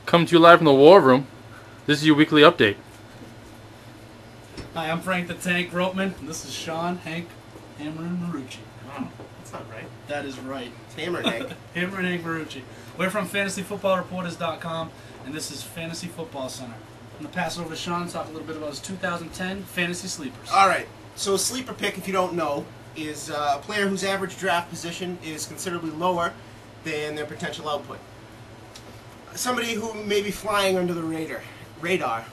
Coming to you live from the War Room. This is your weekly update. Hi, I'm Frank the Tank Ropeman. This is Sean, Hank, Hammer, and Marucci. Oh, that's not right. That is right. It's Hammer and Hank. Hammer and Hank Marucci. We're from FantasyFootballReporters.com, and this is Fantasy Football Center. I'm going to pass it over to Sean to talk a little bit about his 2010 Fantasy Sleepers. All right. So a sleeper pick, if you don't know, is a player whose average draft position is considerably lower than their potential output. Somebody who may be flying under the radar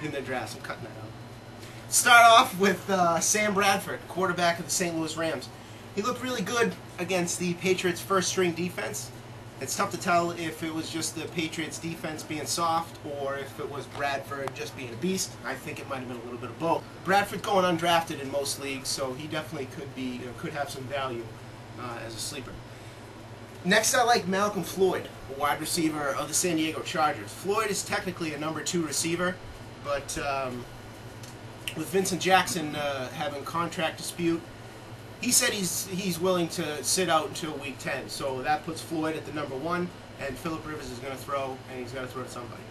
in their drafts. I'm cutting that out. Start off with Sam Bradford, quarterback of the St. Louis Rams. He looked really good against the Patriots' first-string defense. It's tough to tell if it was just the Patriots' defense being soft or if it was Bradford just being a beast. I think it might have been a little bit of both. Bradford going undrafted in most leagues, so he definitely could have some value as a sleeper. Next, I like Malcolm Floyd, a wide receiver of the San Diego Chargers. Floyd is technically a number 2 receiver, but with Vincent Jackson having contract dispute, he said he's willing to sit out until Week 10. So that puts Floyd at the number 1, and Phillip Rivers is going to throw, and he's got to throw to somebody.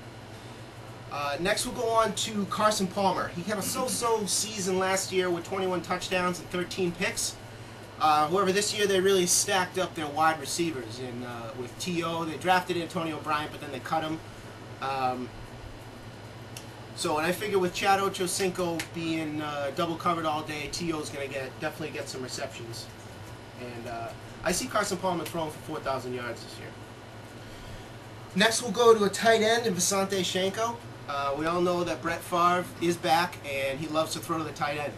Next, we'll go on to Carson Palmer. He had a so-so season last year with 21 touchdowns and 13 picks. However, this year they really stacked up their wide receivers. With T.O., they drafted Antonio Bryant, but then they cut him. And I figure with Chad Ochocinco being double covered all day, T.O.'s going to definitely get some receptions. And I see Carson Palmer throwing for 4,000 yards this year. Next, we'll go to a tight end in Visanthe Shiancoe. We all know that Brett Favre is back, and he loves to throw to the tight end.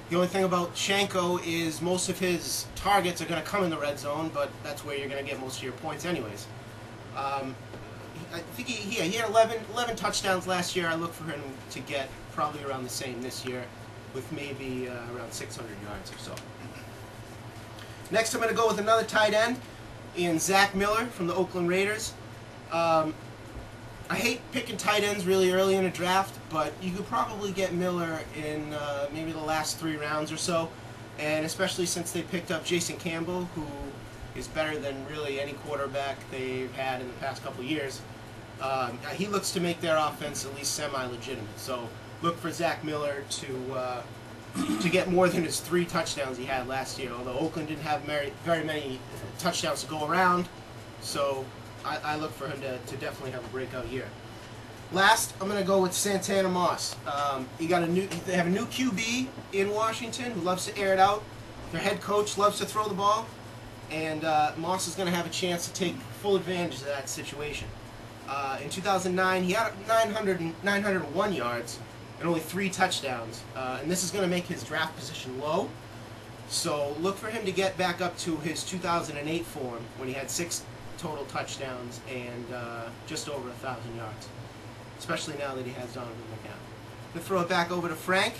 The only thing about Shiancoe is most of his targets are going to come in the red zone, but that's where you're going to get most of your points anyways. I think he had 11 touchdowns last year. I look for him to get probably around the same this year with maybe around 600 yards or so. Next, I'm going to go with another tight end in Zach Miller from the Oakland Raiders. I hate picking tight ends really early in a draft, but you could probably get Miller in maybe the last 3 rounds or so, and especially since they picked up Jason Campbell, who is better than really any quarterback they've had in the past couple of years. He looks to make their offense at least semi-legitimate, so look for Zach Miller to get more than his 3 touchdowns he had last year, although Oakland didn't have very many touchdowns to go around, so I look for him to definitely have a breakout year. Last, I'm going to go with Santana Moss. They have a new QB in Washington who loves to air it out. Their head coach loves to throw the ball, and Moss is going to have a chance to take full advantage of that situation. In 2009, he had 901 yards and only 3 touchdowns, and this is going to make his draft position low. So look for him to get back up to his 2008 form when he had 6 total touchdowns and just over 1,000 yards, especially now that he has Donovan McNabb. I'm going to throw it back over to Frank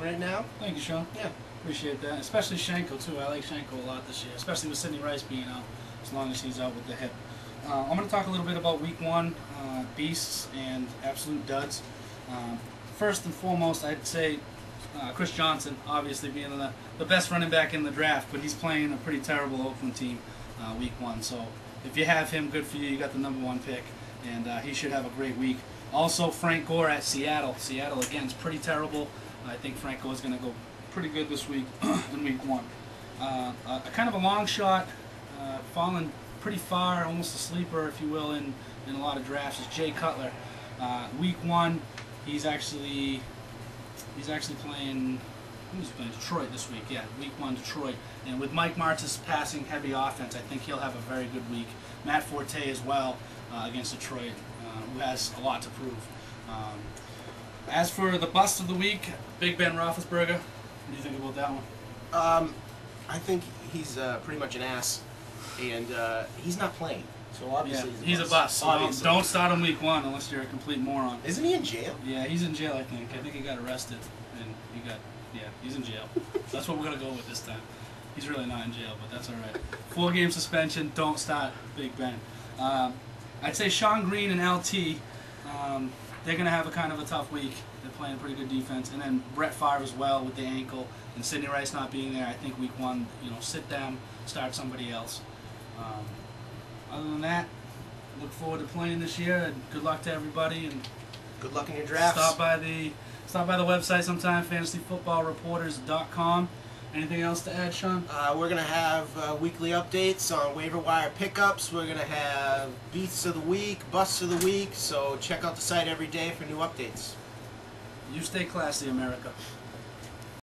right now. Thank you, Sean. Yeah. Appreciate that. Especially Shiancoe, too. I like Shiancoe a lot this year, especially with Sidney Rice being out, as long as he's out with the hip. I'm going to talk a little bit about Week 1, beasts and absolute duds. First and foremost, I'd say Chris Johnson, obviously being the best running back in the draft, but he's playing a pretty terrible Oakland team Week 1. So if you have him, good for you. You got the number 1 pick, and he should have a great week. Also, Frank Gore at Seattle. Seattle, again, is pretty terrible. I think Frank Gore is going to go pretty good this week in Week 1. A kind of a long shot, fallen pretty far, almost a sleeper, if you will, in a lot of drafts, is Jay Cutler. Week 1, he's actually playing. Who's playing? Detroit this week. Yeah, Week 1, Detroit. And with Mike Martz's passing heavy offense, I think he'll have a very good week. Matt Forte as well against Detroit, who has a lot to prove. As for the bust of the week, Big Ben Roethlisberger. What do you think about that one? I think he's pretty much an ass, and he's not playing. So obviously he's a bust. So don't start him Week 1 unless you're a complete moron. Isn't he in jail? Yeah, he's in jail, I think. I think he got arrested, and he's in jail. That's what we're going to go with this time. He's really not in jail, but that's all right. 4-game suspension, don't start Big Ben. I'd say Sean Green and LT, they're going to have a kind of a tough week. They're playing a pretty good defense. And then Brett Favre as well with the ankle, and Sidney Rice not being there. I think Week 1, sit them, start somebody else. Other than that, look forward to playing this year, and good luck to everybody. And Good luck in your drafts. stop by the website sometime, fantasyfootballreporters.com. Anything else to add, Sean? We're going to have weekly updates on waiver wire pickups. We're going to have beats of the week, busts of the week. So check out the site every day for new updates. You stay classy, America.